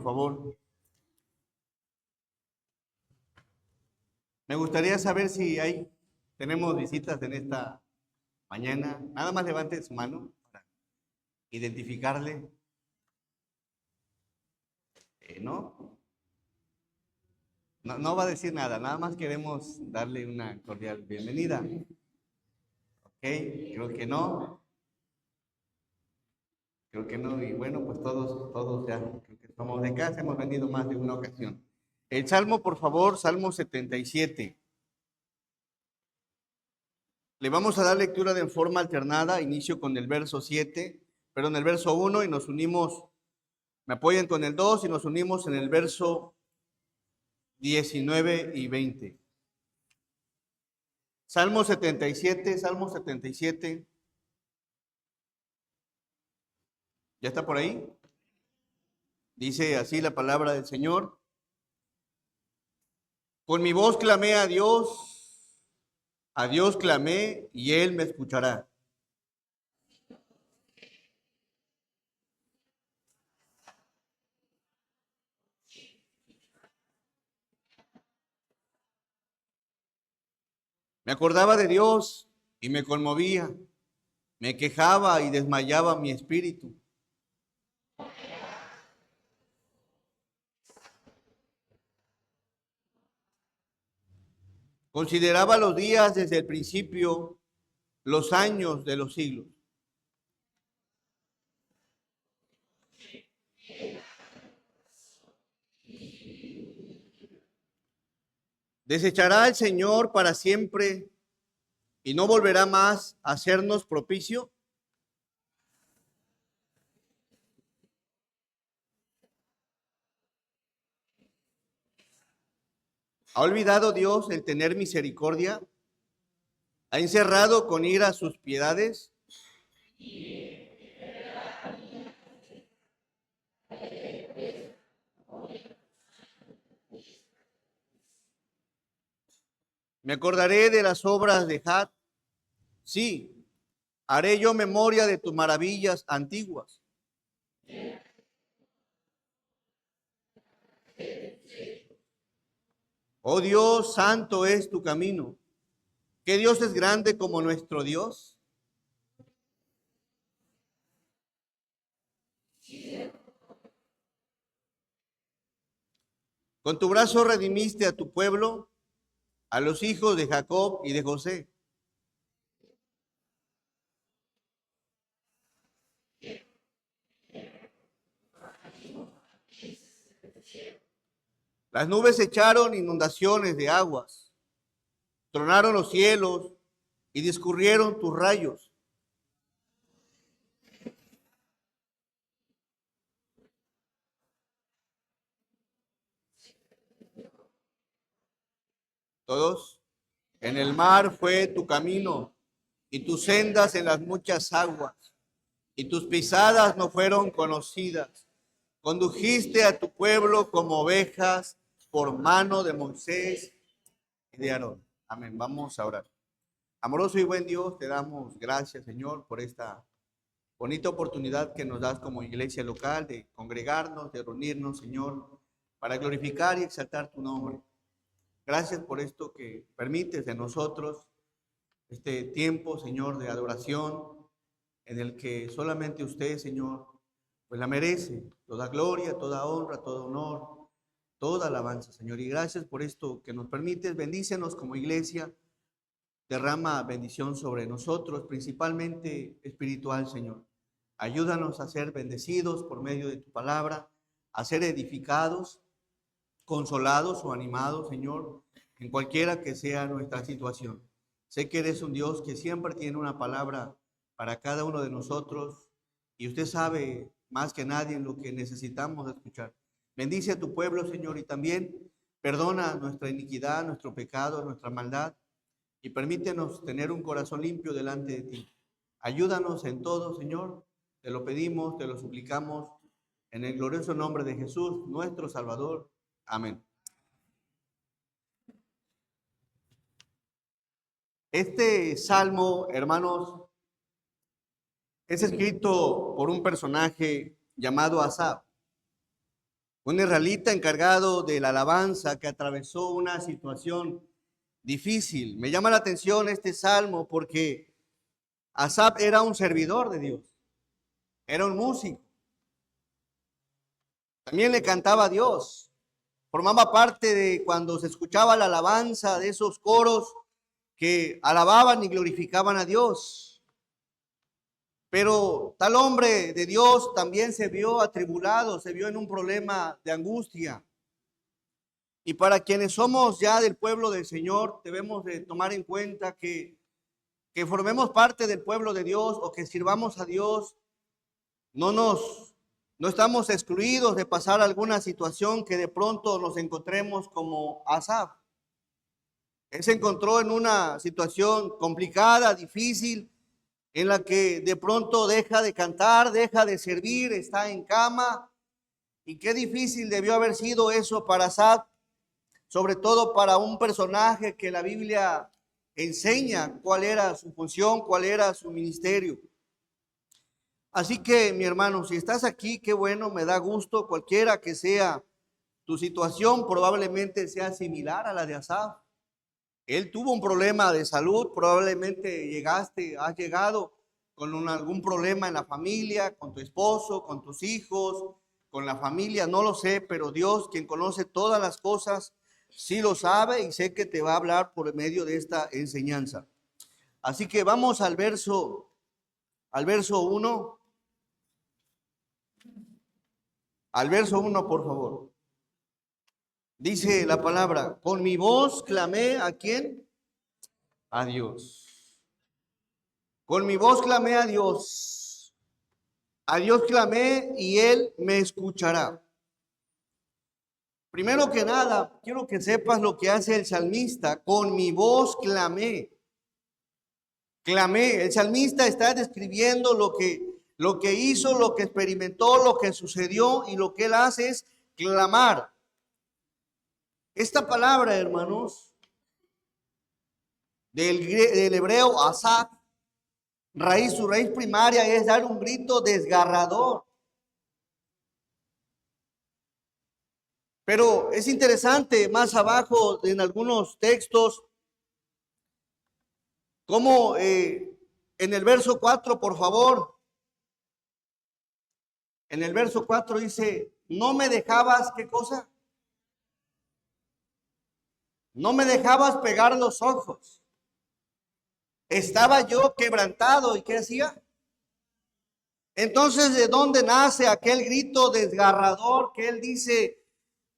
por favor. Me gustaría saber si tenemos visitas en esta mañana. Nada más levante su mano para identificarle. ¿No? No va a decir nada, nada más queremos darle una cordial bienvenida. Ok, creo que no. Creo que no, y bueno, pues todos ya, creo que somos de casa, hemos venido más de una ocasión. El Salmo, por favor, Salmo 77. Le vamos a dar lectura de forma alternada, inicio con el verso 7, perdón, el verso 1 y nos unimos, me apoyan con el 2 y nos unimos en el verso 19 y 20. Salmo 77, Salmo 77. ¿Ya está por ahí? Dice así la palabra del Señor. Con mi voz clamé a Dios clamé y Él me escuchará. Me acordaba de Dios y me conmovía, me quejaba y desmayaba mi espíritu. Consideraba los días desde el principio, los años de los siglos. ¿Desechará el Señor para siempre y no volverá más a hacernos propicio? ¿Ha olvidado Dios el tener misericordia? ¿Ha encerrado con ira sus piedades? Me acordaré de las obras de Jad. Sí, haré yo memoria de tus maravillas antiguas. Oh Dios, santo es tu camino. ¿Qué Dios es grande como nuestro Dios? Con tu brazo redimiste a tu pueblo, a los hijos de Jacob y de José. Las nubes echaron inundaciones de aguas, tronaron los cielos y discurrieron tus rayos. Todos, en el mar fue tu camino y tus sendas en las muchas aguas, y tus pisadas no fueron conocidas. Condujiste a tu pueblo como ovejas por mano de Moisés y de Aarón. Amén. Vamos a orar. Amoroso y buen Dios, te damos gracias, Señor, por esta bonita oportunidad que nos das como iglesia local de congregarnos, de reunirnos, Señor, para glorificar y exaltar tu nombre. Gracias por esto que permites de nosotros, este tiempo, Señor, de adoración, en el que solamente usted, Señor, pues la merece. Toda gloria, toda honra, todo honor, toda alabanza, Señor. Y gracias por esto que nos permites. Bendícenos como iglesia. Derrama bendición sobre nosotros, principalmente espiritual, Señor. Ayúdanos a ser bendecidos por medio de tu palabra, a ser edificados, consolados o animados, Señor, en cualquiera que sea nuestra situación. Sé que eres un Dios que siempre tiene una palabra para cada uno de nosotros y usted sabe más que nadie lo que necesitamos escuchar. Bendice a tu pueblo, Señor, y también perdona nuestra iniquidad, nuestro pecado, nuestra maldad y permítenos tener un corazón limpio delante de ti. Ayúdanos en todo, Señor. Te lo pedimos, te lo suplicamos en el glorioso nombre de Jesús, nuestro Salvador. Amén. Este salmo, hermanos, es escrito por un personaje llamado Asaf. un israelita encargado de la alabanza que atravesó una situación difícil. Me llama la atención este salmo porque Asaf era un servidor de Dios, era un músico. También le cantaba a Dios. Formaba parte de cuando se escuchaba la alabanza de esos coros que alababan y glorificaban a Dios. Pero tal hombre de Dios también se vio atribulado, se vio en un problema de angustia. Y para quienes somos ya del pueblo del Señor, debemos de tomar en cuenta que formemos parte del pueblo de Dios o que sirvamos a Dios, no estamos excluidos de pasar alguna situación que de pronto nos encontremos como Asaf. Él se encontró en una situación complicada, difícil, en la que de pronto deja de cantar, deja de servir, está en cama. Y qué difícil debió haber sido eso para Asaf, sobre todo para un personaje que la Biblia enseña cuál era su función, cuál era su ministerio. Así que, mi hermano, si estás aquí, qué bueno, me da gusto, cualquiera que sea tu situación, probablemente sea similar a la de Asaf. Él tuvo un problema de salud, probablemente has llegado con algún problema en la familia, con tu esposo, con tus hijos, con la familia, no lo sé, pero Dios, quien conoce todas las cosas, sí lo sabe y sé que te va a hablar por medio de esta enseñanza. Así que vamos al verso 1. Al verso 1, por favor. Dice la palabra, con mi voz clamé ¿a quién? A Dios. Con mi voz clamé a Dios. A Dios clamé y Él me escuchará. Primero que nada, quiero que sepas lo que hace el salmista. Con mi voz clamé. Clamé. El salmista está describiendo lo que hizo, lo que experimentó, lo que sucedió, y lo que él hace es clamar. Esta palabra, hermanos, del hebreo asaf, su raíz primaria es dar un grito desgarrador. Pero es interesante más abajo en algunos textos, como en el verso 4, por favor. En el verso 4 dice, no me dejabas, ¿qué cosa? No me dejabas pegar los ojos. Estaba yo quebrantado, ¿y qué hacía? Entonces, ¿de dónde nace aquel grito desgarrador que él dice,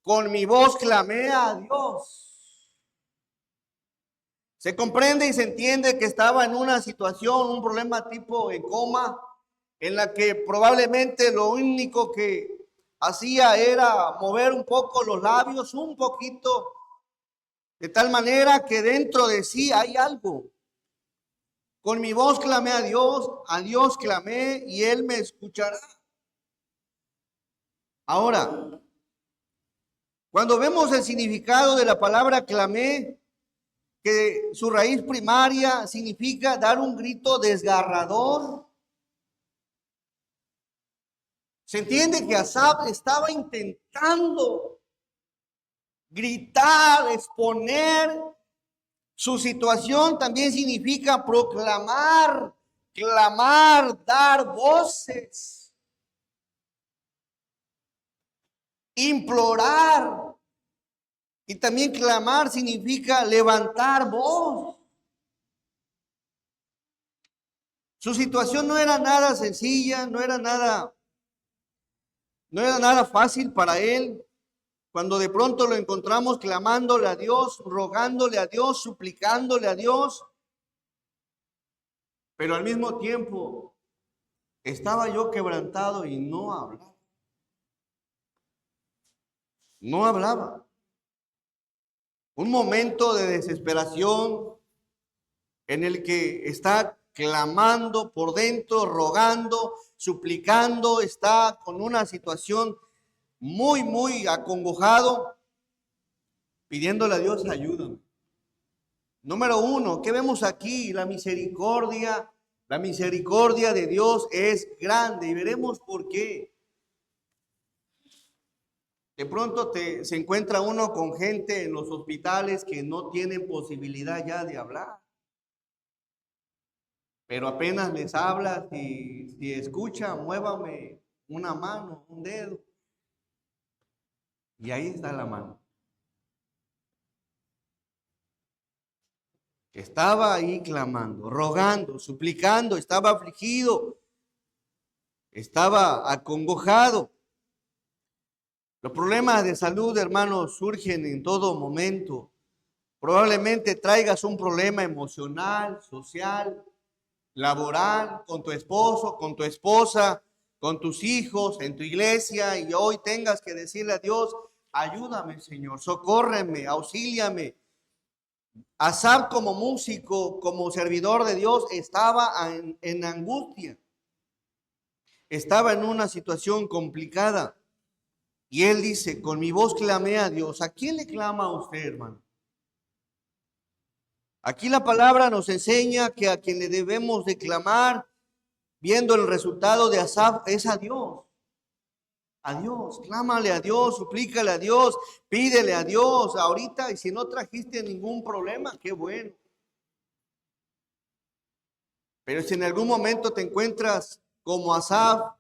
con mi voz clamé a Dios? Se comprende y se entiende que estaba en una situación, un problema tipo en coma, en la que probablemente lo único que hacía era mover un poco los labios, un poquito, de tal manera que dentro de sí hay algo. Con mi voz clamé a Dios clamé y Él me escuchará. Ahora, cuando vemos el significado de la palabra clamé, que su raíz primaria significa dar un grito desgarrador, se entiende que Asaf estaba intentando gritar, exponer su situación. También significa proclamar, clamar, dar voces, implorar. Y también clamar significa levantar voz. Su situación no era nada sencilla, no era nada fácil para él. Cuando de pronto lo encontramos clamándole a Dios, rogándole a Dios, suplicándole a Dios. Pero al mismo tiempo estaba yo quebrantado y no hablaba. No hablaba. Un momento de desesperación en el que está clamando por dentro, rogando, suplicando, está con una situación muy acongojado, pidiéndole a Dios ayuda. Número 1, ¿qué vemos aquí? La misericordia de Dios es grande y veremos por qué. De pronto se encuentra uno con gente en los hospitales que no tienen posibilidad ya de hablar. Pero apenas les hablas y si escucha, muévame una mano, un dedo. Y ahí está la mano. Estaba ahí clamando, rogando, suplicando, estaba afligido, estaba acongojado. Los problemas de salud, hermanos, surgen en todo momento. Probablemente traigas un problema emocional, social, laboral, con tu esposo, con tu esposa, con tus hijos, en tu iglesia, y hoy tengas que decirle a Dios, ayúdame, Señor, socórreme, auxíliame. Asaf como músico, como servidor de Dios, estaba en angustia, estaba en una situación complicada. Y él dice, con mi voz clamé a Dios. ¿A quién le clama a usted, hermano? Aquí la palabra nos enseña que a quien le debemos de clamar, viendo el resultado de Asaf, es a Dios. A Dios, clámale a Dios, suplícale a Dios, pídele a Dios ahorita. Y si no trajiste ningún problema, qué bueno. Pero si en algún momento te encuentras como Asaf,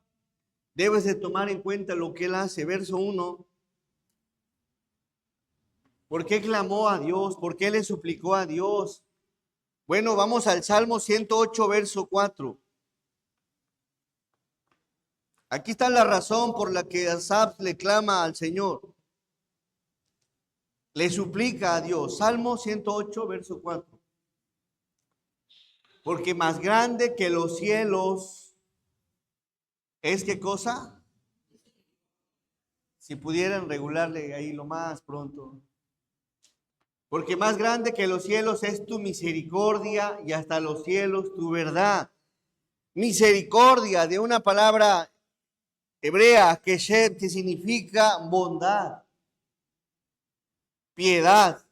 debes de tomar en cuenta lo que él hace. Verso 1. ¿Por qué clamó a Dios? ¿Por qué le suplicó a Dios? Bueno, vamos al Salmo 108, verso 4. Aquí está la razón por la que Asaf le clama al Señor. Le suplica a Dios. Salmo 108, verso 4. Porque más grande que los cielos es, ¿qué cosa? Si pudieran regularle ahí lo más pronto. Porque más grande que los cielos es tu misericordia y hasta los cielos tu verdad. Misericordia, de una palabra hebrea, que significa bondad, piedad,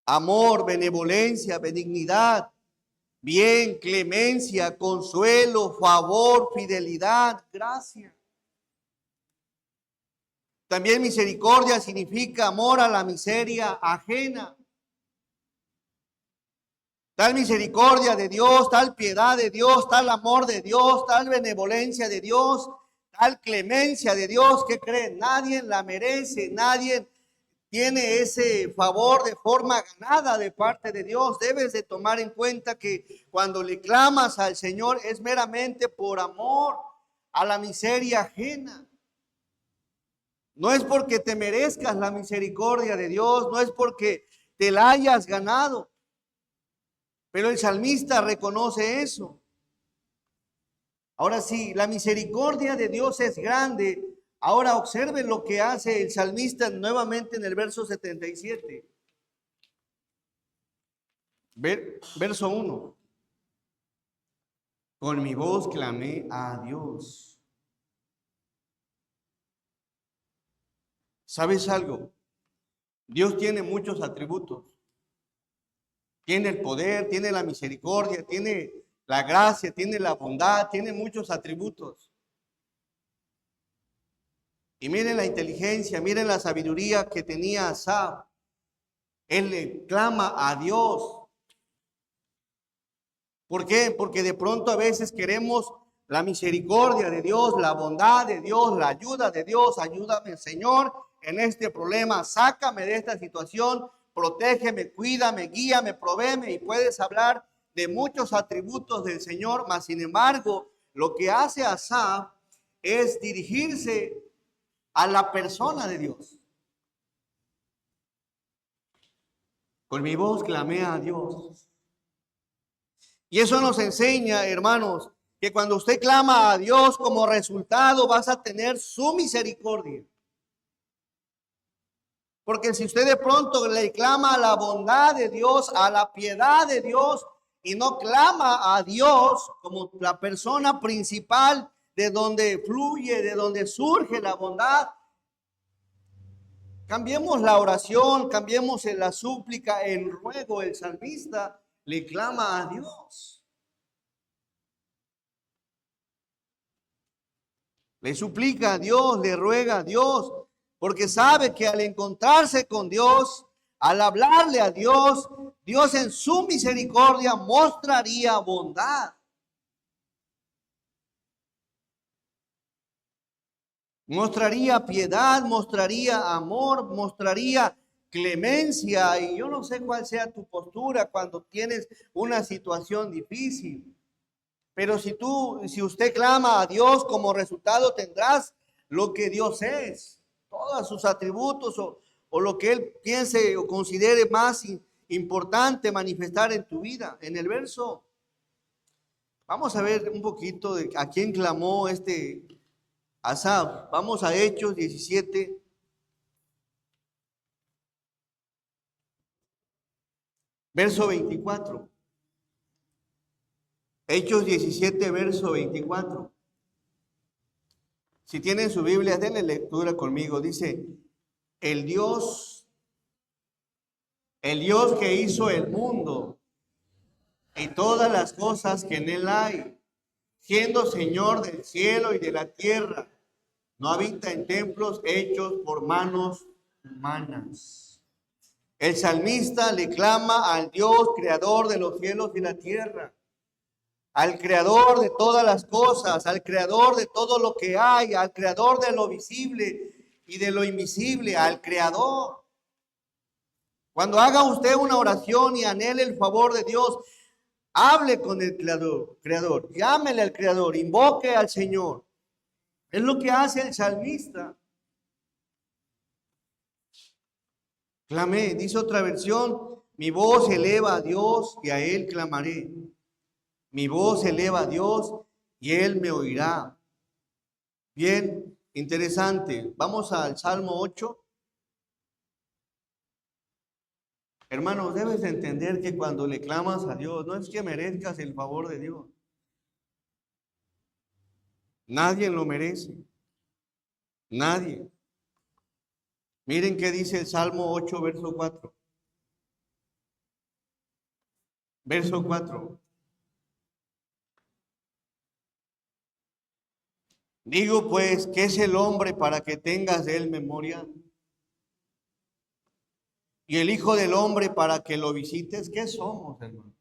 amor, benevolencia, benignidad, bien, clemencia, consuelo, favor, fidelidad, gracia. También misericordia significa amor a la miseria ajena. Tal misericordia de Dios, tal piedad de Dios, tal amor de Dios, tal benevolencia de Dios, tal clemencia de Dios, ¿qué creen? Nadie la merece, nadie tiene ese favor de forma ganada de parte de Dios. Debes de tomar en cuenta que cuando le clamas al Señor es meramente por amor a la miseria ajena. No es porque te merezcas la misericordia de Dios, no es porque te la hayas ganado. Pero el salmista reconoce eso. Ahora sí, la misericordia de Dios es grande. Ahora observen lo que hace el salmista nuevamente en el verso 77. Verso 1. Con mi voz clamé a Dios. ¿Sabes algo? Dios tiene muchos atributos. Tiene el poder, tiene la misericordia, tiene la gracia, tiene la bondad, tiene muchos atributos. Y miren la inteligencia, miren la sabiduría que tenía Asaf. Él le clama a Dios. ¿Por qué? Porque de pronto a veces queremos la misericordia de Dios, la bondad de Dios, la ayuda de Dios. Ayúdame, Señor, en este problema. Sácame de esta situación. Protégeme, cuídame, guíame, provéeme. Y puedes hablar de muchos atributos del Señor, mas sin embargo, lo que hace Asaf es dirigirse a la persona de Dios. Con mi voz clamé a Dios. Y eso nos enseña, hermanos, que cuando usted clama a Dios, como resultado vas a tener su misericordia. Porque si usted de pronto le clama a la bondad de Dios, a la piedad de Dios, y no clama a Dios como la persona principal de donde fluye, de donde surge la bondad, cambiemos la oración, cambiemos en la súplica, el ruego. El salmista le clama a Dios. Le suplica a Dios, le ruega a Dios. porque sabe que al encontrarse con Dios, al hablarle a Dios, Dios en su misericordia mostraría bondad. Mostraría piedad, mostraría amor, mostraría clemencia. Y yo no sé cuál sea tu postura cuando tienes una situación difícil. Pero si usted clama a Dios, como resultado tendrás lo que Dios es, todos sus atributos o lo que Él piense o considere más importante manifestar en tu vida. En el verso, vamos a ver un poquito de a quién clamó Asaf. Vamos a Hechos 17. Verso 24. Hechos 17, verso 24. Si tienen su Biblia, denle lectura conmigo. Dice, el Dios que hizo el mundo y todas las cosas que en él hay, siendo Señor del cielo y de la tierra, no habita en templos hechos por manos humanas. El salmista le clama al Dios creador de los cielos y la tierra, al creador de todas las cosas, al creador de todo lo que hay, al creador de lo visible y de lo invisible, al creador. Cuando haga usted una oración y anhele el favor de Dios, hable con el creador, llámele al creador, invoque al Señor. Es lo que hace el salmista. Clamé, dice otra versión, mi voz eleva a Dios y a Él clamaré. Mi voz eleva a Dios y Él me oirá. Bien, interesante. Vamos al Salmo 8. Hermanos, debes entender que cuando le clamas a Dios, no es que merezcas el favor de Dios. Nadie lo merece. Nadie. Miren qué dice el Salmo 8, verso 4. Verso 4. Digo pues, ¿qué es el hombre para que tengas de él memoria? Y el Hijo del Hombre para que lo visites. ¿Qué somos, hermano?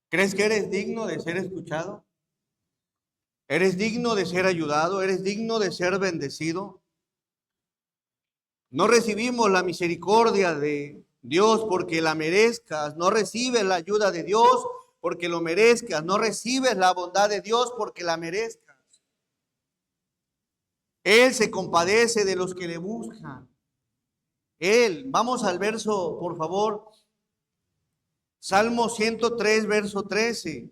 ¿Crees que eres digno de ser escuchado? ¿Eres digno de ser ayudado? ¿Eres digno de ser bendecido? No recibimos la misericordia de Dios porque la merezcas. No recibes la ayuda de Dios porque lo merezcas. No recibes la bondad de Dios porque la merezcas. Él se compadece de los que le buscan. Él, vamos al verso, por favor. Salmo 103, verso 13.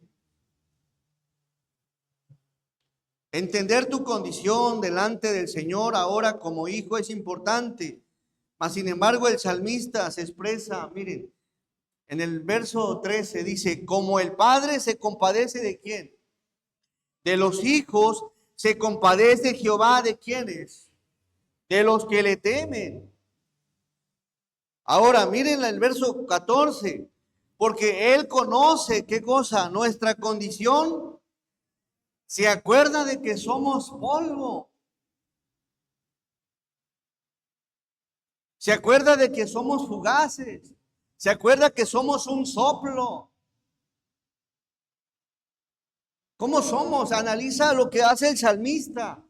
Entender tu condición delante del Señor ahora como hijo es importante. Mas sin embargo el salmista se expresa, miren, en el verso 13 dice, como el Padre se compadece de quién, de los hijos, se compadece Jehová de quienes, de los que le temen. Ahora miren el verso 14, porque Él conoce, ¿qué cosa? Nuestra condición. Se acuerda de que somos polvo. Se acuerda de que somos fugaces. Se acuerda que somos un soplo. ¿Cómo somos? Analiza lo que hace el salmista.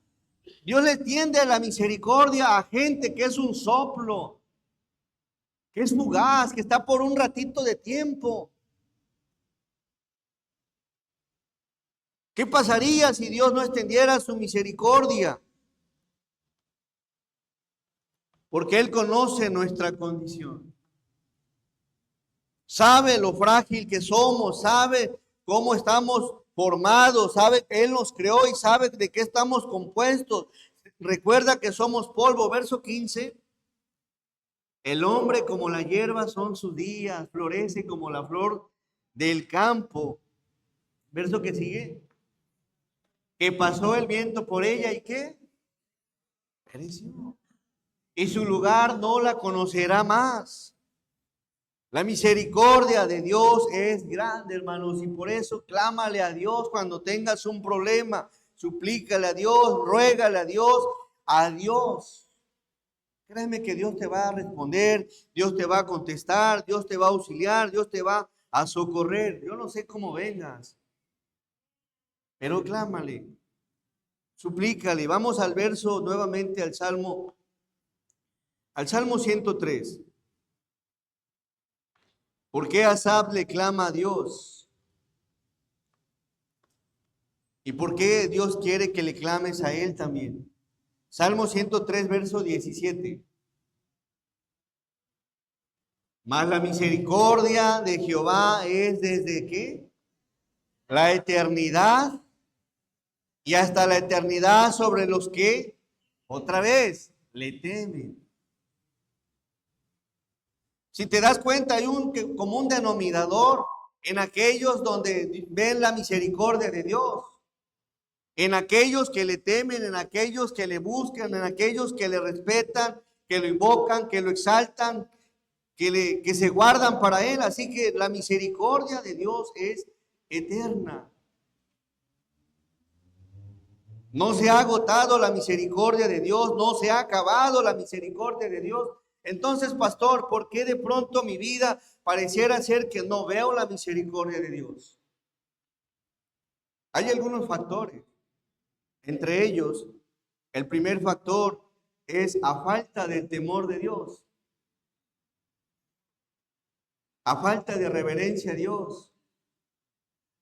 Dios le tiende a la misericordia a gente que es un soplo, que es fugaz, que está por un ratito de tiempo. ¿Qué pasaría si Dios no extendiera su misericordia? Porque Él conoce nuestra condición. Sabe lo frágil que somos, sabe cómo estamos formados, sabe que Él nos creó y sabe de qué estamos compuestos. Recuerda que somos polvo. Verso 15. El hombre como la hierba son sus días, florece como la flor del campo. Verso que sigue. Que pasó el viento por ella y ¿qué? Pereció. Y su lugar no la conocerá más. La misericordia de Dios es grande, hermanos, y por eso clámale a Dios cuando tengas un problema. suplícale a Dios, ruégale a Dios, a Dios. Créeme que Dios te va a responder, Dios te va a contestar, Dios te va a auxiliar, Dios te va a socorrer. Yo no sé cómo vengas, pero clámale, suplícale. Vamos al verso nuevamente al Salmo 103. ¿Por qué Asaf le clama a Dios? ¿Y por qué Dios quiere que le clames a Él también? Salmo 103, verso 17. Mas la misericordia de Jehová es desde ¿qué? La eternidad y hasta la eternidad sobre los que, otra vez, le temen. Si te das cuenta, hay un común denominador en aquellos donde ven la misericordia de Dios, en aquellos que le temen, en aquellos que le buscan, en aquellos que le respetan, que lo invocan, que lo exaltan, que se guardan para Él. Así que la misericordia de Dios es eterna. No se ha agotado la misericordia de Dios, no se ha acabado la misericordia de Dios. Entonces, pastor, ¿por qué de pronto mi vida pareciera ser que no veo la misericordia de Dios? Hay algunos factores. Entre ellos, el primer factor es a falta del temor de Dios, a falta de reverencia a Dios,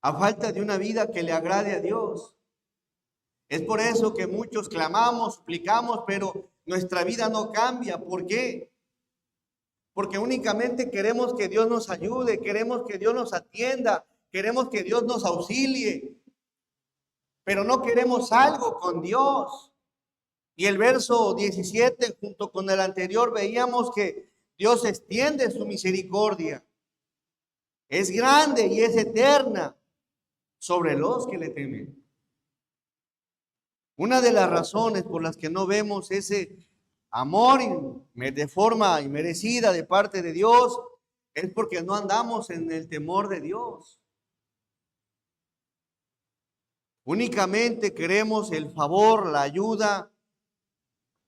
a falta de una vida que le agrade a Dios. Es por eso que muchos clamamos, suplicamos, pero nuestra vida no cambia. ¿Por qué? Porque únicamente queremos que Dios nos ayude, queremos que Dios nos atienda, queremos que Dios nos auxilie, pero no queremos algo con Dios. Y el verso 17, junto con el anterior, veíamos que Dios extiende su misericordia. Es grande y es eterna sobre los que le temen. Una de las razones por las que no vemos ese amor de forma inmerecida de parte de Dios es porque no andamos en el temor de Dios. Únicamente queremos el favor, la ayuda,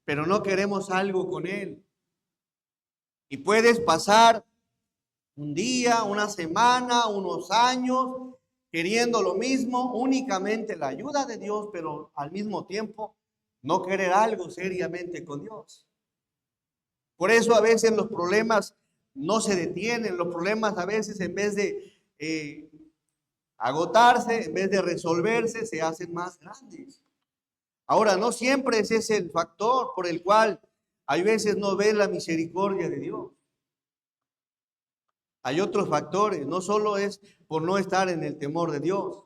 pero no queremos algo con Él. Y puedes pasar un día, una semana, unos años queriendo lo mismo, únicamente la ayuda de Dios, pero al mismo tiempo no querer algo seriamente con Dios. Por eso a veces los problemas no se detienen, los problemas a veces en vez de agotarse, en vez de resolverse, se hacen más grandes. Ahora, no siempre ese es el factor por el cual hay veces no ves la misericordia de Dios. Hay otros factores, no solo es por no estar en el temor de Dios,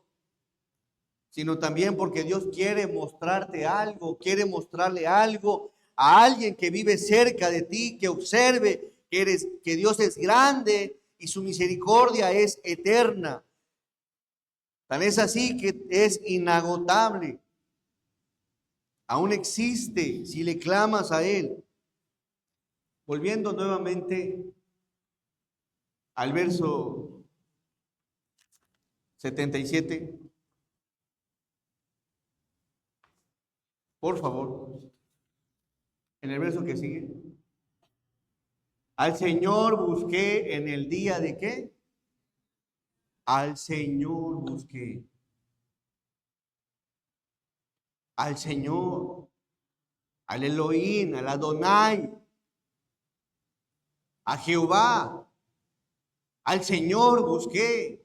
sino también porque Dios quiere mostrarte algo, quiere mostrarle algo a alguien que vive cerca de ti, que observe que Dios es grande y su misericordia es eterna. Tan es así que es inagotable. Aún existe si le clamas a Él. Volviendo nuevamente al verso 77. Por favor, en el verso que sigue. Al Señor busqué en el día de ¿qué? Al Señor busqué. Al Señor, al Elohim, al Adonai, a Jehová, al Señor busqué.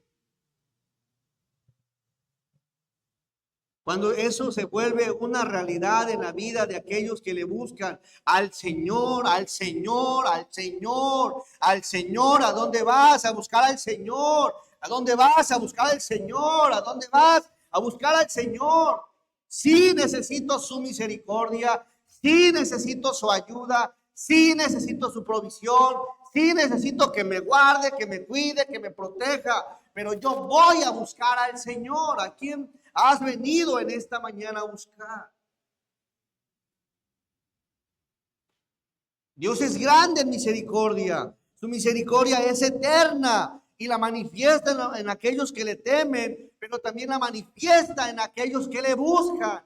Cuando eso se vuelve una realidad en la vida de aquellos que le buscan al Señor, al Señor, al Señor, al Señor, ¿a dónde vas? A buscar al Señor. ¿A dónde vas? A buscar al Señor. ¿A dónde vas? A buscar al Señor. Sí necesito su misericordia, sí necesito su ayuda, sí necesito su provisión, sí necesito que me guarde, que me cuide, que me proteja, pero yo voy a buscar al Señor. ¿A quién has venido en esta mañana a buscar? Dios es grande en misericordia, su misericordia es eterna y la manifiesta en aquellos que le temen, pero también la manifiesta en aquellos que le buscan.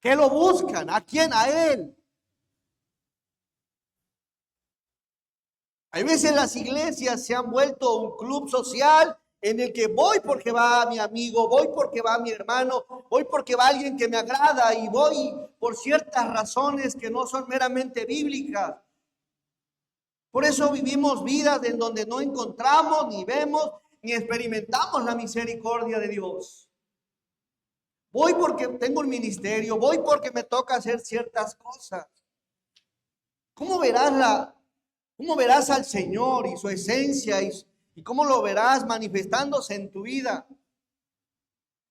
¿Qué lo buscan? ¿A quién? A Él. Hay veces las iglesias se han vuelto un club social en el que voy porque va mi amigo, voy porque va mi hermano, voy porque va alguien que me agrada y voy por ciertas razones que no son meramente bíblicas. Por eso vivimos vidas en donde no encontramos, ni vemos, ni experimentamos la misericordia de Dios. Voy porque tengo un ministerio, voy porque me toca hacer ciertas cosas. ¿Cómo verás al Señor y su esencia y cómo lo verás manifestándose en tu vida?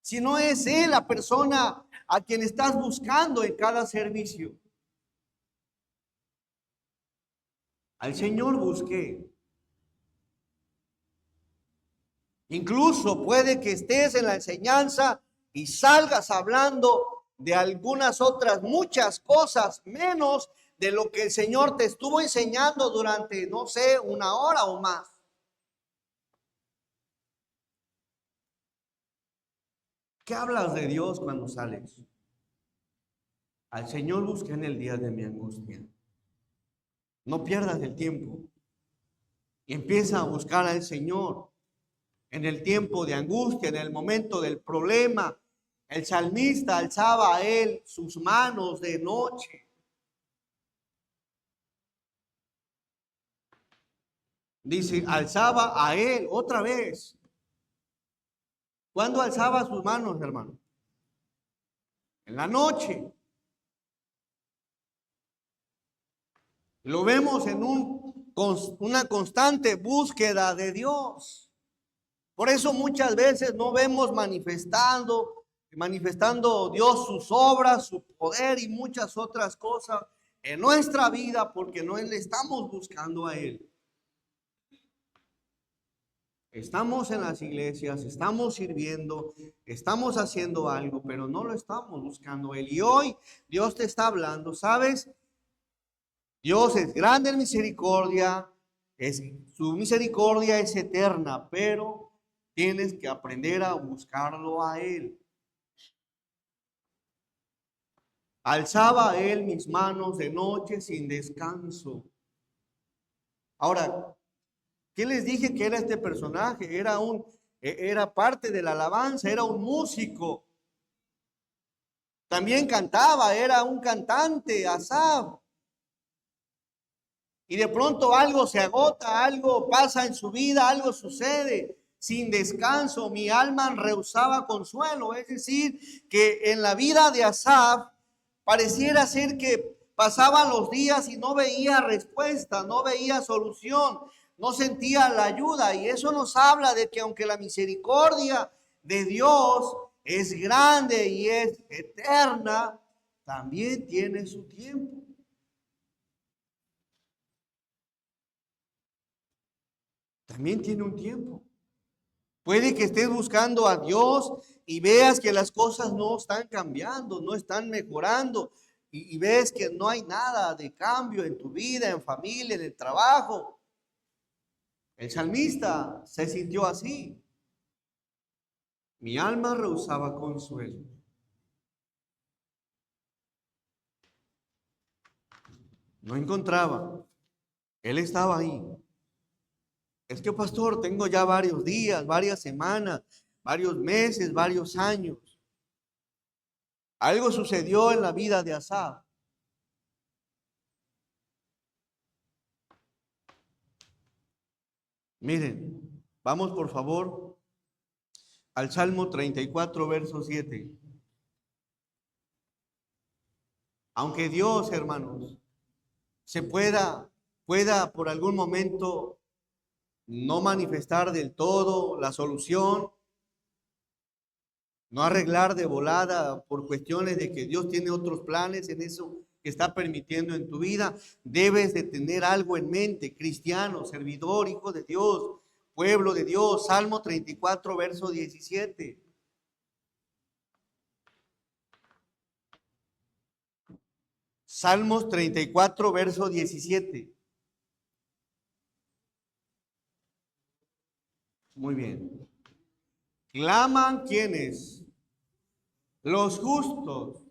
Si no es Él la persona a quien estás buscando en cada servicio. Al Señor busqué. Incluso puede que estés en la enseñanza y salgas hablando de algunas otras muchas cosas, menos de lo que el Señor te estuvo enseñando durante, no sé, una hora o más. ¿Qué hablas de Dios cuando sales? Al Señor busqué en el día de mi angustia. No pierdas el tiempo. Y empieza a buscar al Señor en el tiempo de angustia, en el momento del problema. El salmista alzaba a Él sus manos de noche. Dice, alzaba a Él otra vez. ¿Cuándo alzaba sus manos, hermano? En la noche. Lo vemos en una constante búsqueda de Dios. Por eso muchas veces no vemos manifestando Dios sus obras, su poder y muchas otras cosas en nuestra vida porque no le estamos buscando a Él. Estamos en las iglesias, estamos sirviendo, estamos haciendo algo, pero no lo estamos buscando a Él. Y hoy Dios te está hablando, ¿sabes? Dios es grande en misericordia, su misericordia es eterna, pero tienes que aprender a buscarlo a Él. Alzaba a Él mis manos de noche sin descanso. Ahora, ¿qué les dije que era este personaje? Era parte de la alabanza, era un músico. También cantaba, era un cantante, Asaf. Y de pronto algo se agota, algo pasa en su vida, algo sucede. Sin descanso, mi alma rehusaba consuelo. Es decir, que en la vida de Asaf pareciera ser que pasaban los días y no veía respuesta, no veía solución, no sentía la ayuda. Y eso nos habla de que aunque la misericordia de Dios es grande y es eterna, también tiene su tiempo. También tiene un tiempo. Puede que estés buscando a Dios y veas que las cosas no están cambiando, no están mejorando y ves que no hay nada de cambio en tu vida, en familia, en el trabajo. El salmista se sintió así. Mi alma rehusaba consuelo. No encontraba. Él estaba ahí. Es que, pastor, tengo ya varios días, varias semanas, varios meses, varios años. Algo sucedió en la vida de Asaf. Miren, vamos por favor al Salmo 34, verso 7. Aunque Dios, hermanos, pueda por algún momento no manifestar del todo la solución, no arreglar de volada por cuestiones de que Dios tiene otros planes en eso que está permitiendo en tu vida, debes de tener algo en mente, cristiano, servidor, hijo de Dios, pueblo de Dios. Salmo 34, verso 17. Salmos 34, verso 17. Muy bien. Claman ¿quiénes? Los justos.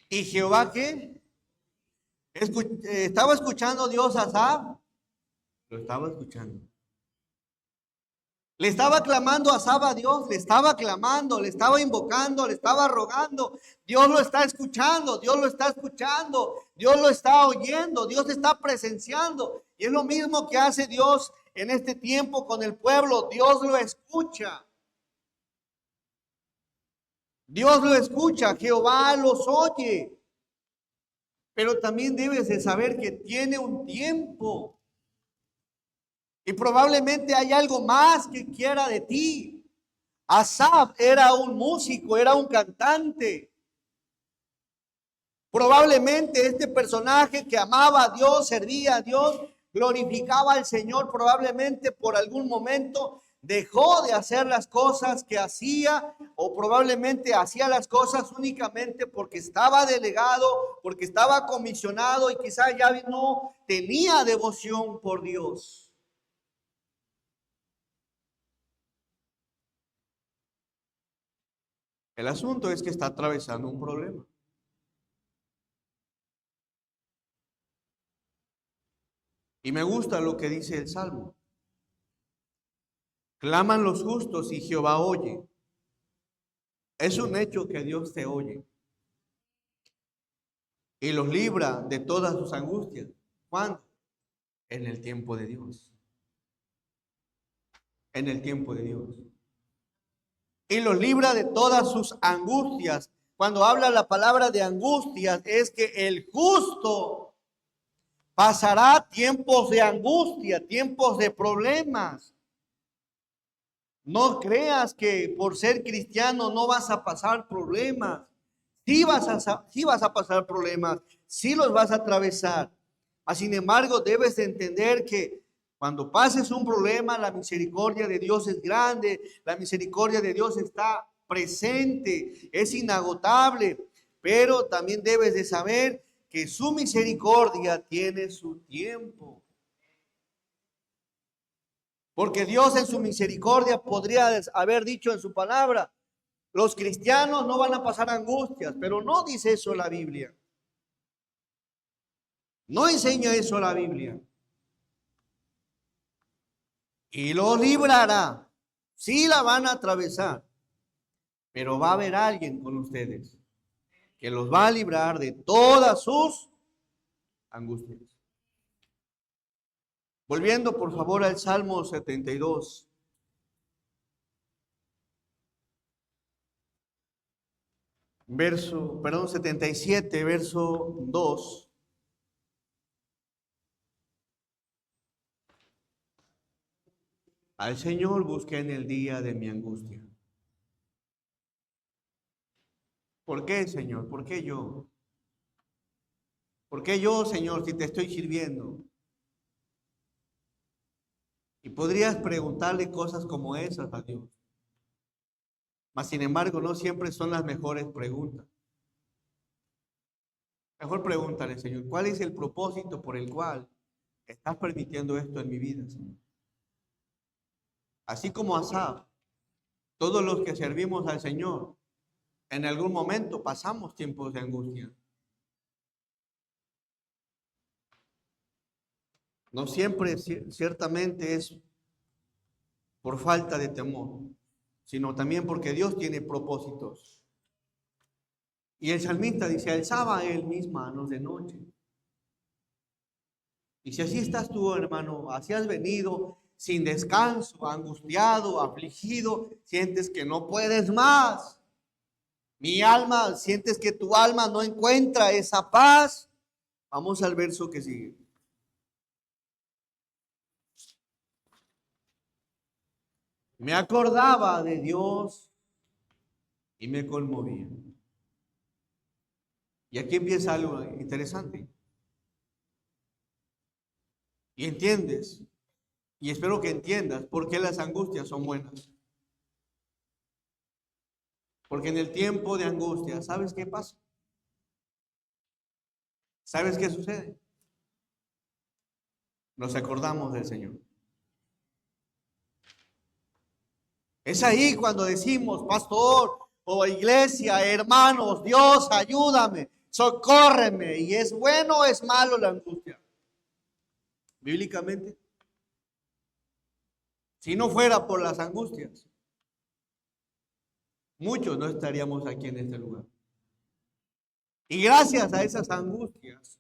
¿Y Jehová qué? ¿Estaba escuchando Dios a Asaf? Lo estaba escuchando. Le estaba clamando a Asaf a Dios, le estaba clamando, le estaba invocando, le estaba rogando. Dios lo está escuchando, Dios lo está escuchando, Dios lo está oyendo, Dios está presenciando. Y es lo mismo que hace Dios en este tiempo con el pueblo. Dios lo escucha. Dios lo escucha, Jehová los oye. Pero también debes de saber que tiene un tiempo. Y probablemente hay algo más que quiera de ti. Asaf era un músico, era un cantante. Probablemente este personaje que amaba a Dios, servía a Dios, glorificaba al Señor, probablemente por algún momento dejó de hacer las cosas que hacía, o probablemente hacía las cosas únicamente porque estaba delegado, porque estaba comisionado y quizás ya no tenía devoción por Dios. El asunto es que está atravesando un problema. Y me gusta lo que dice el Salmo. Claman los justos y Jehová oye. Es un hecho que Dios te oye y los libra de todas sus angustias. ¿Cuándo? En el tiempo de Dios. En el tiempo de Dios. Y los libra de todas sus angustias. Cuando habla la palabra de angustias, es que el justo pasará tiempos de angustia, tiempos de problemas. No creas que por ser cristiano no vas a pasar problemas. Sí vas a pasar problemas, sí los vas a atravesar. Sin embargo, debes de entender que cuando pases un problema, la misericordia de Dios es grande, la misericordia de Dios está presente, es inagotable, pero también debes de saber que su misericordia tiene su tiempo. Porque Dios en su misericordia podría haber dicho en su palabra, los cristianos no van a pasar angustias, pero no dice eso la Biblia. No enseña eso la Biblia. Y los librará. Sí la van a atravesar, pero va a haber alguien con ustedes que los va a librar de todas sus angustias. Volviendo por favor al Salmo 72. Verso, 77, verso 2. Al Señor busqué en el día de mi angustia. ¿Por qué, Señor? ¿Por qué yo? ¿Por qué yo, Señor, si te estoy sirviendo? Y podrías preguntarle cosas como esas a Dios. Mas, sin embargo, no siempre son las mejores preguntas. Mejor pregúntale, Señor, ¿cuál es el propósito por el cual estás permitiendo esto en mi vida, Señor? Así como Asaf, todos los que servimos al Señor, en algún momento pasamos tiempos de angustia. No siempre, ciertamente, es por falta de temor, sino también porque Dios tiene propósitos. Y el salmista dice, alzaba él mis manos de noche. Y si así estás tú, hermano, así has venido sin descanso, angustiado, afligido, sientes que no puedes más. Mi alma, sientes que tu alma no encuentra esa paz. Vamos al verso que sigue. Me acordaba de Dios y me conmovía. Y aquí empieza algo interesante. Y entiendes, y espero que entiendas por qué las angustias son buenas. Porque en el tiempo de angustia, ¿sabes qué pasa? ¿Sabes qué sucede? Nos acordamos del Señor. Es ahí cuando decimos, pastor o iglesia, hermanos, Dios, ayúdame, socórreme. ¿Y es bueno o es malo la angustia? Bíblicamente, si no fuera por las angustias, muchos no estaríamos aquí en este lugar. Y gracias a esas angustias,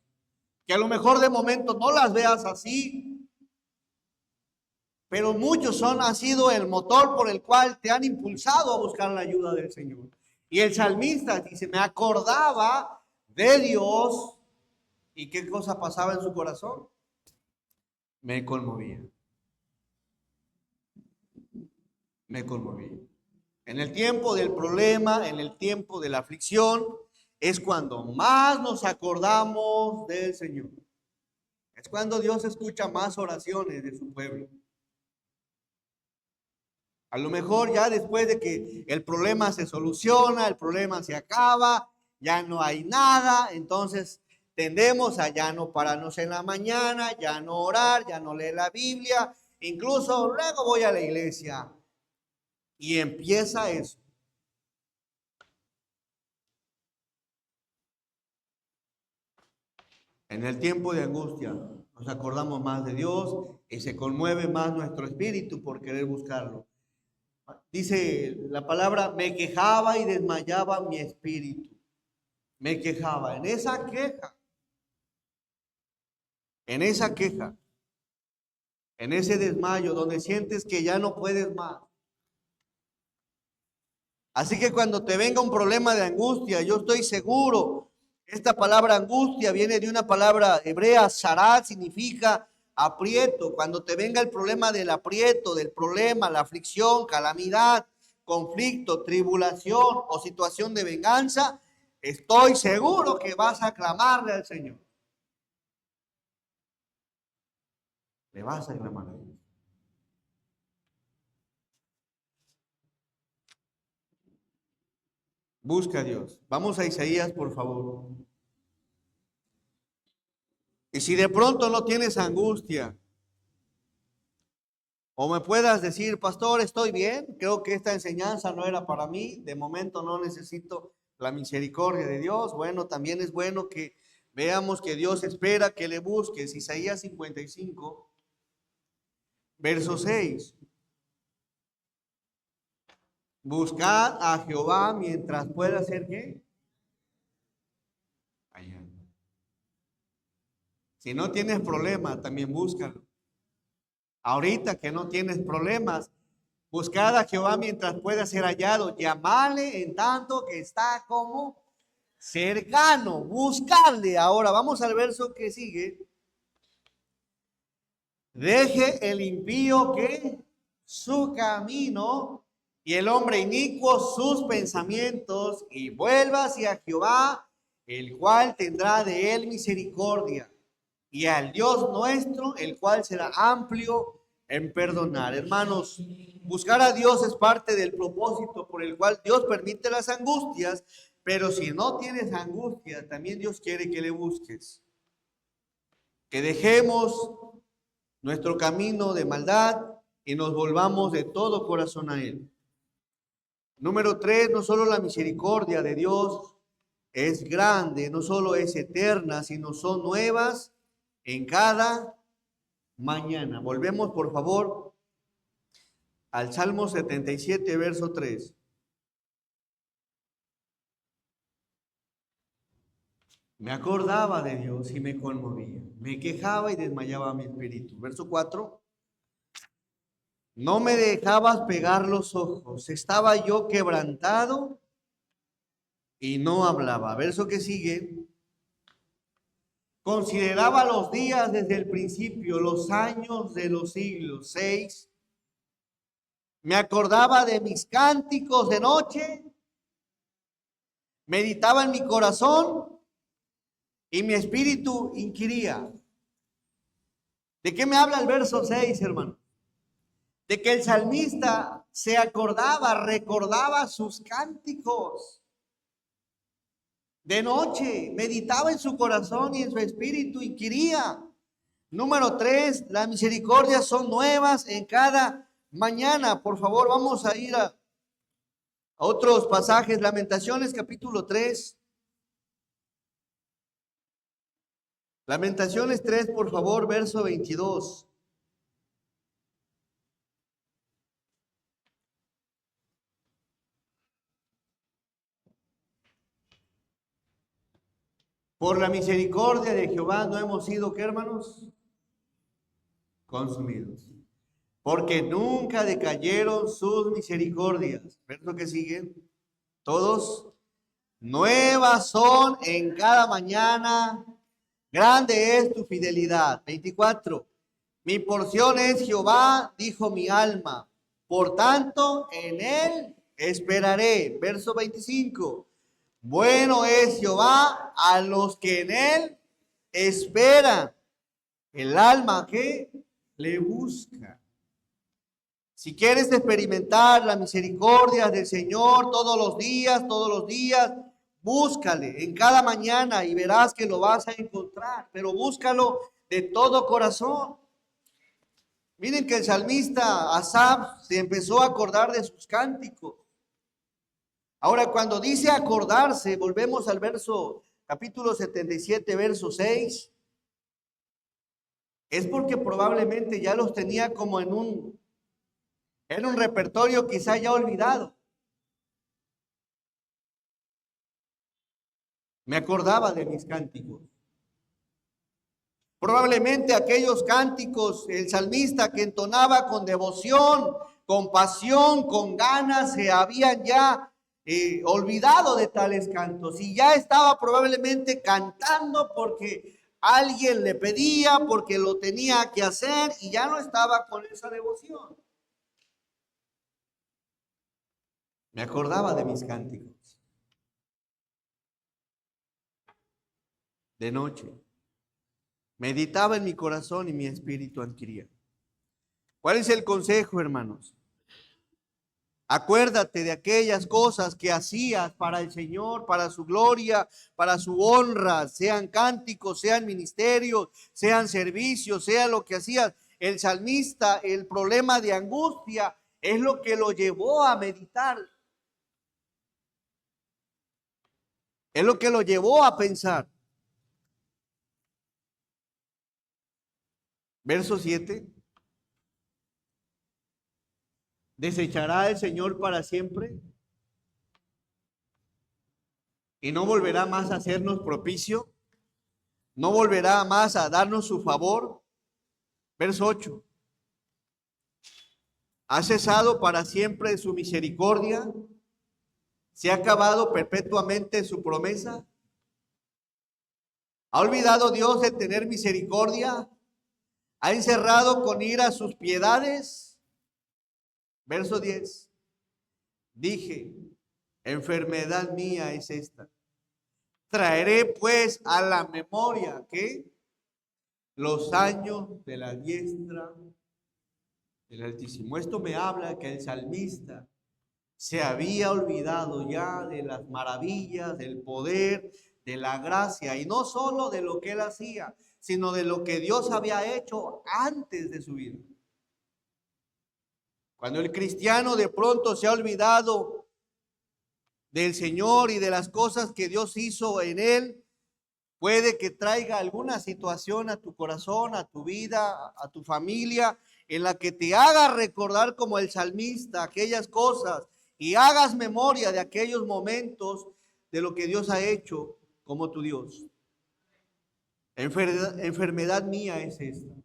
que a lo mejor de momento no las veas así, pero muchos han sido el motor por el cual te han impulsado a buscar la ayuda del Señor. Y el salmista dice, me acordaba de Dios. ¿Y qué cosa pasaba en su corazón? Me conmovía. Me conmovía. En el tiempo del problema, en el tiempo de la aflicción, es cuando más nos acordamos del Señor. Es cuando Dios escucha más oraciones de su pueblo. A lo mejor ya después de que el problema se soluciona, el problema se acaba, ya no hay nada, entonces tendemos a ya no pararnos en la mañana, ya no orar, ya no leer la Biblia, incluso luego voy a la iglesia. Y empieza eso. En el tiempo de angustia nos acordamos más de Dios y se conmueve más nuestro espíritu por querer buscarlo. Dice la palabra, me quejaba y desmayaba mi espíritu. Me quejaba. En esa queja, en ese desmayo donde sientes que ya no puedes más. Así que cuando te venga un problema de angustia, yo estoy seguro, esta palabra angustia viene de una palabra hebrea, sarat, significa aprieto. Cuando te venga el problema del aprieto, del problema, la aflicción, calamidad, conflicto, tribulación o situación de venganza, estoy seguro que vas a clamarle al Señor. Le vas a clamar a Dios. Busca a Dios. Vamos a Isaías, por favor. Y si de pronto no tienes angustia, o me puedas decir, pastor, estoy bien, creo que esta enseñanza no era para mí, de momento no necesito la misericordia de Dios. Bueno, también es bueno que veamos que Dios espera que le busques. Isaías 55, verso 6. Buscad a Jehová mientras pueda ser ¿qué? Allá. Si no tienes problema, también búscalo. Ahorita que no tienes problemas, buscad a Jehová mientras pueda ser hallado. Llamale en tanto que está como cercano. Buscarle. Ahora vamos al verso que sigue. Deje el impío que su camino y el hombre inicuo sus pensamientos y vuelva hacia Jehová, el cual tendrá de él misericordia, y al Dios nuestro, el cual será amplio en perdonar. Hermanos, buscar a Dios es parte del propósito por el cual Dios permite las angustias, pero si no tienes angustia, también Dios quiere que le busques. Que dejemos nuestro camino de maldad y nos volvamos de todo corazón a Él. Número 3, no solo la misericordia de Dios es grande, no solo es eterna, sino son nuevas en cada mañana. Volvemos, por favor, al Salmo 77, verso 3. Me acordaba de Dios y me conmovía. Me quejaba y desmayaba mi espíritu. Verso 4. No me dejabas pegar los ojos. Estaba yo quebrantado y no hablaba. Verso que sigue. Consideraba los días desde el principio, los años de los siglos. 6. Me acordaba de mis cánticos de noche. Meditaba en mi corazón y mi espíritu inquiría. ¿De qué me habla el verso 6, hermano? De que el salmista se acordaba, recordaba sus cánticos de noche, meditaba en su corazón y en su espíritu inquiría. Número 3, las misericordias son nuevas en cada Mañana, por favor, vamos a ir a otros pasajes. Lamentaciones capítulo 3. Lamentaciones 3, por favor, verso 22. Por la misericordia de Jehová no hemos sido, ¿qué, hermanos? Consumidos. Porque nunca decayeron sus misericordias. Verso que sigue. Todos nuevas son en cada mañana. Grande es tu fidelidad. 24. Mi porción es Jehová, dijo mi alma. Por tanto, en él esperaré. Verso 25. Bueno es Jehová a los que en él esperan. El alma que le busca. Si quieres experimentar la misericordia del Señor todos los días, búscale en cada mañana y verás que lo vas a encontrar, pero búscalo de todo corazón. Miren que el salmista Asaf se empezó a acordar de sus cánticos. Ahora, cuando dice acordarse, volvemos al verso, capítulo 77, verso 6. Es porque probablemente ya los tenía como en un repertorio quizá ya olvidado. Me acordaba de mis cánticos. Probablemente aquellos cánticos, el salmista que entonaba con devoción, con pasión, con ganas, se habían ya olvidado de tales cantos y ya estaba probablemente cantando porque alguien le pedía, porque lo tenía que hacer y ya no estaba con esa devoción. Me acordaba de mis cánticos. De noche. Meditaba en mi corazón y mi espíritu adquiría. ¿Cuál es el consejo, hermanos? Acuérdate de aquellas cosas que hacías para el Señor, para su gloria, para su honra, sean cánticos, sean ministerios, sean servicios, sea lo que hacías. El salmista, el problema de angustia es lo que lo llevó a meditar. Es lo que lo llevó a pensar. Verso 7. ¿Desechará el Señor para siempre? ¿Y no volverá más a hacernos propicio? ¿No volverá más a darnos su favor? Verso 8. ¿Ha cesado para siempre su misericordia? ¿Se ha acabado perpetuamente su promesa? ¿Ha olvidado Dios de tener misericordia? ¿Ha encerrado con ira sus piedades? Verso 10. Dije, enfermedad mía es esta. Traeré pues a la memoria que los años de la diestra del Altísimo. Esto me habla que el salmista se había olvidado ya de las maravillas, del poder, de la gracia, y no solo de lo que él hacía, sino de lo que Dios había hecho antes de su vida. Cuando el cristiano de pronto se ha olvidado del Señor y de las cosas que Dios hizo en él, puede que traiga alguna situación a tu corazón, a tu vida, a tu familia, en la que te haga recordar como el salmista aquellas cosas y hagas memoria de aquellos momentos de lo que Dios ha hecho como tu Dios. Enfermedad mía es esta.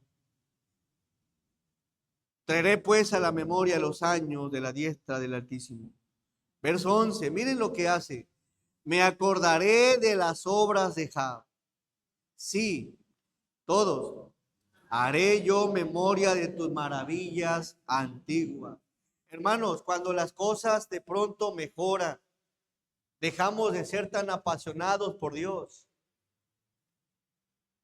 Traeré pues a la memoria los años de la diestra del Altísimo. Verso 11, miren lo que hace. Me acordaré de las obras de Jah. Sí, todos. Haré yo memoria de tus maravillas antiguas. Hermanos, cuando las cosas de pronto mejoran, dejamos de ser tan apasionados por Dios.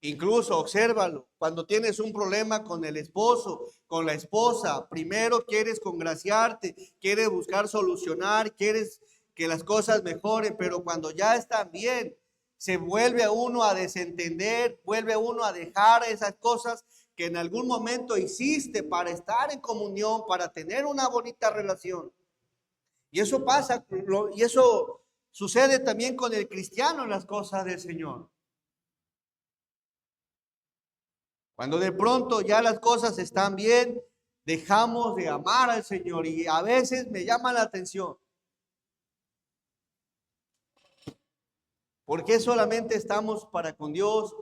Incluso, obsérvalo, cuando tienes un problema con el esposo, con la esposa, primero quieres congraciarte, quieres buscar solucionar, quieres que las cosas mejoren, pero cuando ya están bien, se vuelve a uno a desentender, vuelve uno a dejar esas cosas que en algún momento hiciste para estar en comunión, para tener una bonita relación. Y eso pasa, y eso sucede también con el cristiano en las cosas del Señor. Cuando de pronto ya las cosas están bien, dejamos de amar al Señor y a veces me llama la atención. ¿Por qué solamente estamos para con Dios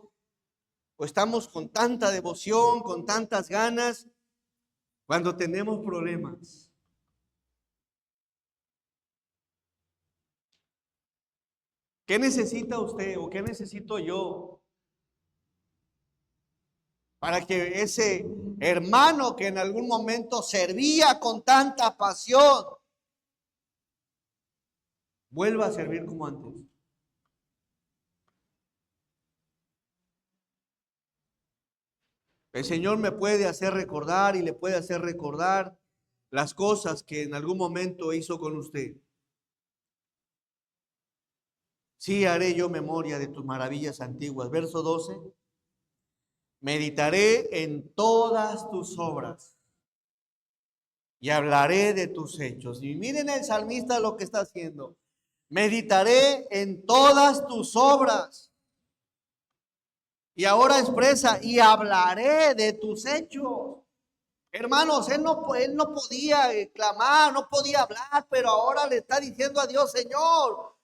o estamos con tanta devoción, con tantas ganas cuando tenemos problemas? ¿Qué necesita usted o qué necesito yo para que ese hermano que en algún momento servía con tanta pasión vuelva a servir como antes? El Señor me puede hacer recordar y le puede hacer recordar las cosas que en algún momento hizo con usted. Sí haré yo memoria de tus maravillas antiguas. Verso 12. Meditaré en todas tus obras y hablaré de tus hechos. Y miren el salmista lo que está haciendo. Meditaré en todas tus obras. Y ahora expresa, y hablaré de tus hechos. Hermanos, él no podía clamar, no podía hablar, pero ahora le está diciendo a Dios, Señor,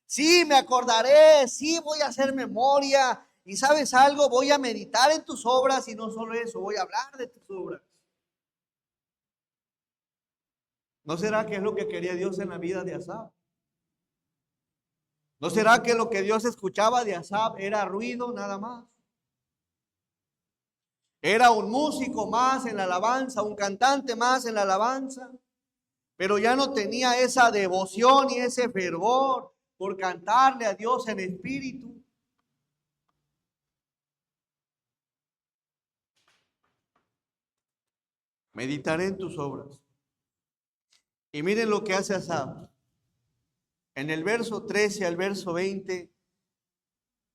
sí me acordaré, sí voy a hacer memoria. Y sabes algo, voy a meditar en tus obras y no solo eso, voy a hablar de tus obras. ¿No será que es lo que quería Dios en la vida de Asaf? ¿No será que lo que Dios escuchaba de Asaf era ruido nada más? Era un músico más en la alabanza, un cantante más en la alabanza, pero ya no tenía esa devoción y ese fervor por cantarle a Dios en espíritu. Meditaré en tus obras. Y miren lo que hace Asaf. En el verso 13 al verso 20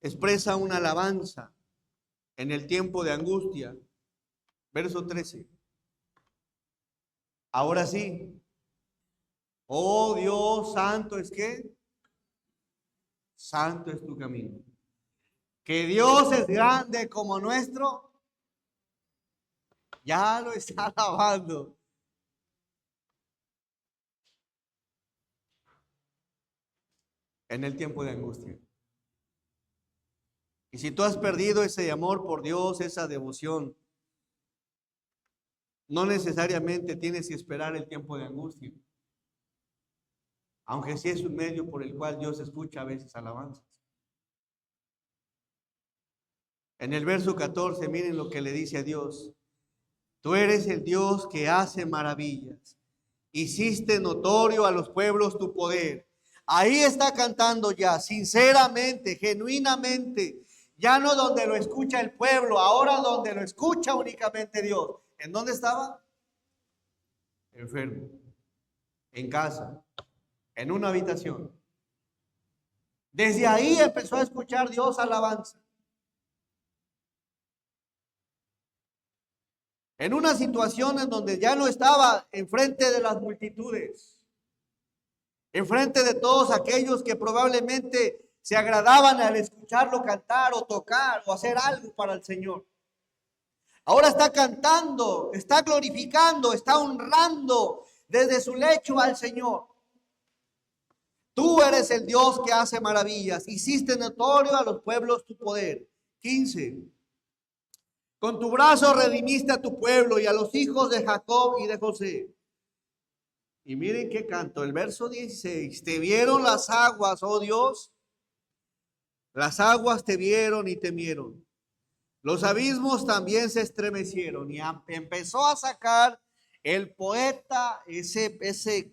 expresa una alabanza en el tiempo de angustia. Verso 13. Ahora sí. Oh Dios, santo es que santo es tu camino. Que Dios es grande como nuestro. Ya lo está alabando. En el tiempo de angustia. Y si tú has perdido ese amor por Dios, esa devoción, no necesariamente tienes que esperar el tiempo de angustia. Aunque sí es un medio por el cual Dios escucha a veces alabanzas. En el verso 14, miren lo que le dice a Dios. Tú eres el Dios que hace maravillas. Hiciste notorio a los pueblos tu poder. Ahí está cantando ya, sinceramente, genuinamente. Ya no donde lo escucha el pueblo, ahora donde lo escucha únicamente Dios. ¿En dónde estaba? Enfermo. En casa. En una habitación. Desde ahí empezó a escuchar Dios alabanza. En una situación en donde ya no estaba enfrente de las multitudes, enfrente de todos aquellos que probablemente se agradaban al escucharlo cantar o tocar o hacer algo para el Señor. Ahora está cantando, está glorificando, está honrando desde su lecho al Señor. Tú eres el Dios que hace maravillas. Hiciste notorio a los pueblos tu poder. 15. Con tu brazo redimiste a tu pueblo y a los hijos de Jacob y de José. Y miren qué canto, el verso 16. Te vieron las aguas, oh Dios. Las aguas te vieron y temieron. Los abismos también se estremecieron. Y empezó a sacar el poeta, ese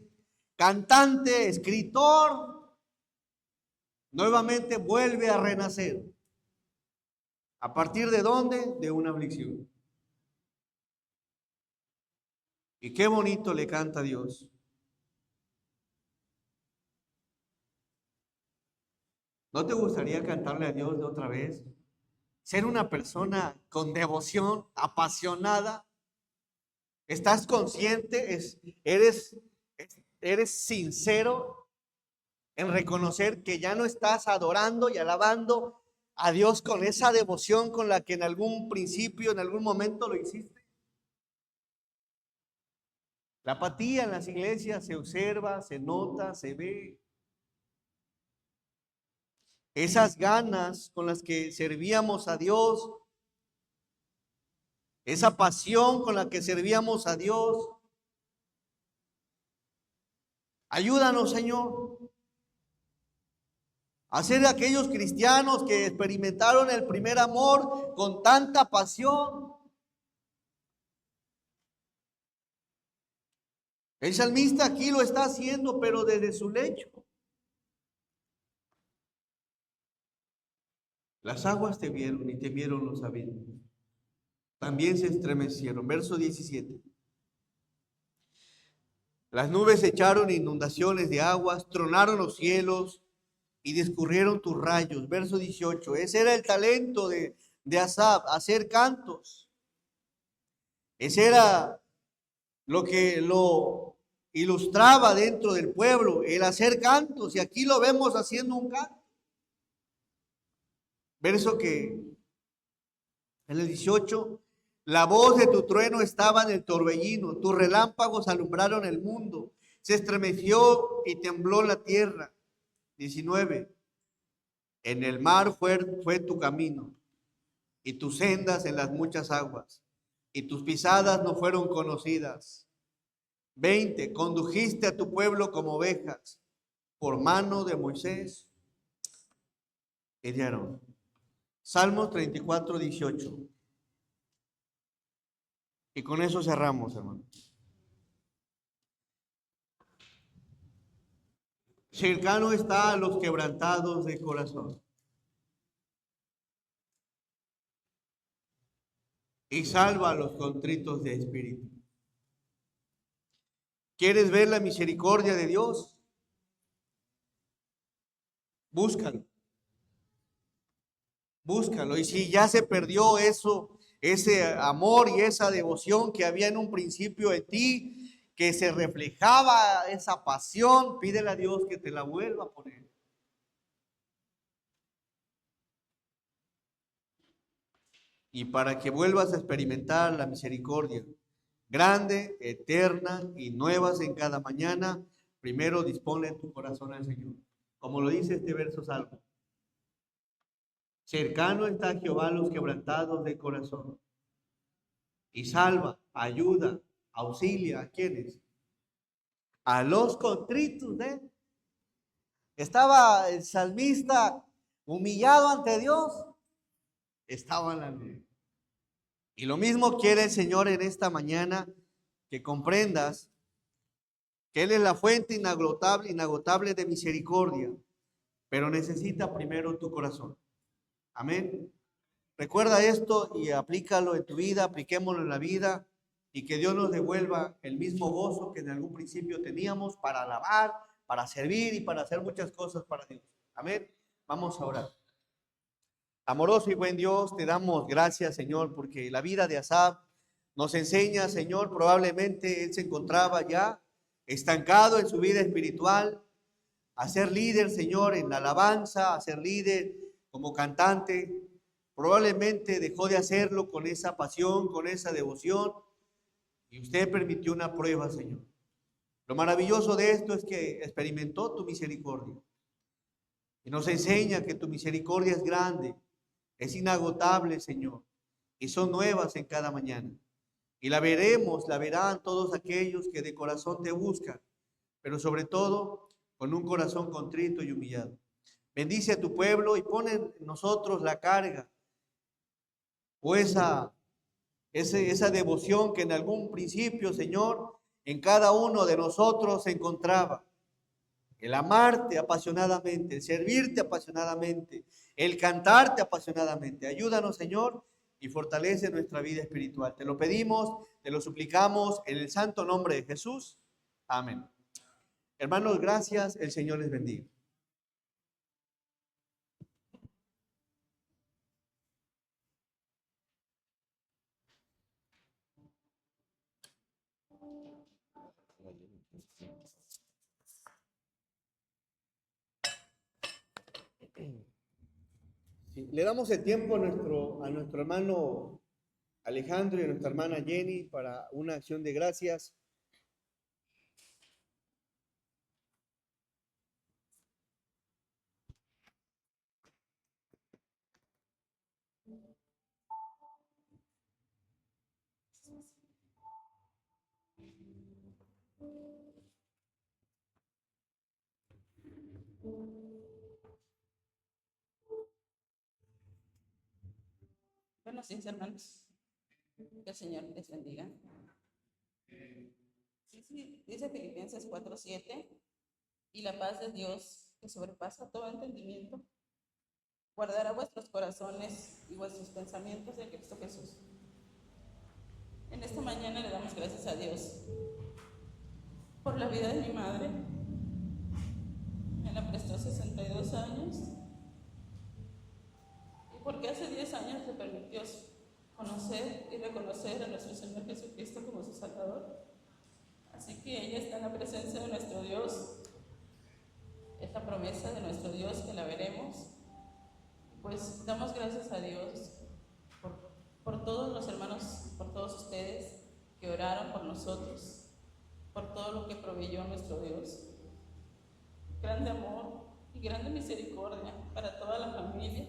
cantante, escritor, nuevamente vuelve a renacer. ¿A partir de dónde? De una aflicción. Y qué bonito le canta a Dios. ¿No te gustaría cantarle a Dios de otra vez? ser una persona con devoción, apasionada. ¿Estás consciente? ¿Eres sincero en reconocer que ya no estás adorando y alabando a Dios con esa devoción con la que en algún principio, en algún momento lo hiciste? La apatía en las iglesias se observa, se nota, se ve. Esas ganas con las que servíamos a Dios, esa pasión con la que servíamos a Dios. Ayúdanos, Señor, a ser aquellos cristianos que experimentaron el primer amor con tanta pasión. El salmista aquí lo está haciendo, pero desde su lecho. Las aguas te vieron y temieron los abismos. También se estremecieron. Verso 17. Las nubes echaron inundaciones de aguas, tronaron los cielos y discurrieron tus rayos. Verso 18. Ese era el talento de Asaf, hacer cantos. Ese era lo que lo ilustraba dentro del pueblo, el hacer cantos. Y aquí lo vemos haciendo un canto. Verso que en el 18, la voz de tu trueno estaba en el torbellino, tus relámpagos alumbraron el mundo, se estremeció y tembló la tierra. 19, en el mar fue tu camino y tus sendas en las muchas aguas, y tus pisadas no fueron conocidas. 20, condujiste a tu pueblo como ovejas por mano de Moisés y de Aarón. Salmos 34, 18. Y con eso cerramos, hermanos. Cercano está a los quebrantados de corazón y salva a los contritos de espíritu. ¿Quieres ver la misericordia de Dios? Búscalo. Búscalo. Y si ya se perdió eso, ese amor y esa devoción que había en un principio en ti, que se reflejaba esa pasión, pídele a Dios que te la vuelva a poner. Y para que vuelvas a experimentar la misericordia grande, eterna y nuevas en cada mañana, primero dispone tu corazón al Señor. Como lo dice este verso salmo. Cercano está Jehová a los quebrantados de corazón y salva, ayuda, auxilia a quienes, a los contritos de. Estaba el salmista humillado ante Dios, estaba en la nube. Y lo mismo quiere el Señor en esta mañana, que comprendas que Él es la fuente inagotable de misericordia, pero necesita primero tu corazón. Amén. Recuerda esto y aplícalo en tu vida, apliquémoslo en la vida, y que Dios nos devuelva el mismo gozo que en algún principio teníamos para alabar, para servir y para hacer muchas cosas para Dios. Amén. Vamos a orar. Amoroso y buen Dios, te damos gracias, Señor, porque la vida de Asaf nos enseña, Señor, probablemente él se encontraba ya estancado en su vida espiritual, a ser líder, Señor, en la alabanza, a ser líder como cantante. Probablemente dejó de hacerlo con esa pasión, con esa devoción, y usted permitió una prueba, Señor. Lo maravilloso de esto es que experimentó tu misericordia y nos enseña que tu misericordia es grande, es inagotable, Señor, y son nuevas en cada mañana. Y la veremos, la verán todos aquellos que de corazón te buscan, pero sobre todo con un corazón contrito y humillado. Bendice a tu pueblo y pon en nosotros la carga o esa devoción que en algún principio, Señor, en cada uno de nosotros se encontraba. El amarte apasionadamente, el servirte apasionadamente, el cantarte apasionadamente. Ayúdanos, Señor, y fortalece nuestra vida espiritual. Te lo pedimos, te lo suplicamos en el santo nombre de Jesús. Amén. Hermanos, gracias. El Señor les bendiga. Sí, le damos el tiempo a nuestro hermano Alejandro y a nuestra hermana Jenny para una acción de gracias. Buenos días, hermanos. Que el Señor les bendiga. Sí, dice Filipenses 4:7, y la paz de Dios, que sobrepasa todo entendimiento, guardará vuestros corazones y vuestros pensamientos en Cristo Jesús. En esta mañana le damos gracias a Dios por la vida de mi madre. Me la prestó 62 años y porque hace 10 años le permitió conocer y reconocer a nuestro Señor Jesucristo como su Salvador. Así que ella está en la presencia de nuestro Dios. Es la promesa de nuestro Dios que la veremos. Pues damos gracias a Dios por todos los hermanos, por todos ustedes que oraron por nosotros, por todo lo que proveyó nuestro Dios. Grande amor y grande misericordia para toda la familia.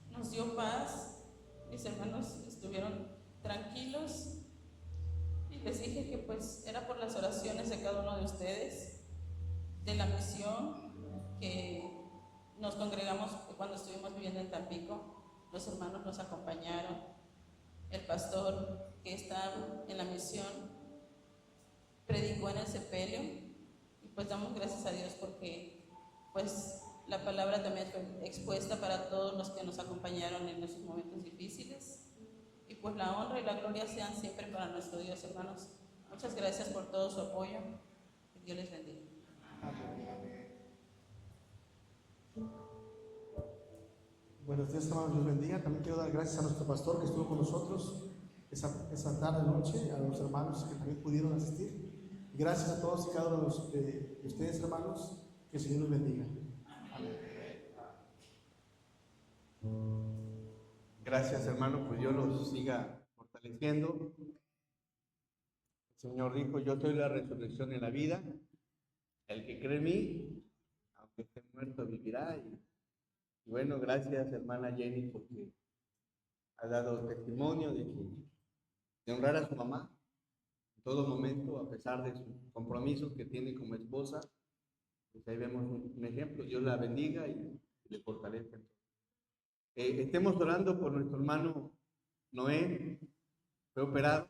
Nos dio paz. Mis hermanos estuvieron tranquilos y les dije que pues era por las oraciones de cada uno de ustedes, de la misión que nos congregamos cuando estuvimos viviendo en Tampico. Los hermanos nos acompañaron, el pastor que está en la misión predicó en el sepelio y pues damos gracias a Dios porque pues la palabra también fue expuesta para todos los que nos acompañaron en esos momentos difíciles. Y pues la honra y la gloria sean siempre para nuestro Dios, hermanos. Muchas gracias por todo su apoyo. Que Dios les bendiga. Buenos días, hermanos, Dios bendiga. También quiero dar gracias a nuestro pastor que estuvo con nosotros esa tarde, noche, a los hermanos que también pudieron asistir. Y gracias a todos y cada uno de ustedes, hermanos, que el Señor los bendiga. Amén. Gracias, hermano, pues Dios los siga fortaleciendo. El Señor dijo, yo soy la resurrección y la vida. El que cree en mí, aunque esté muerto, vivirá. Y bueno, gracias, hermana Jenny, porque ha dado testimonio de honrar a su mamá en todo momento, a pesar de sus compromisos que tiene como esposa. Pues ahí vemos un ejemplo. Dios la bendiga y le fortalezca. Estemos orando por nuestro hermano Noé, fue operado.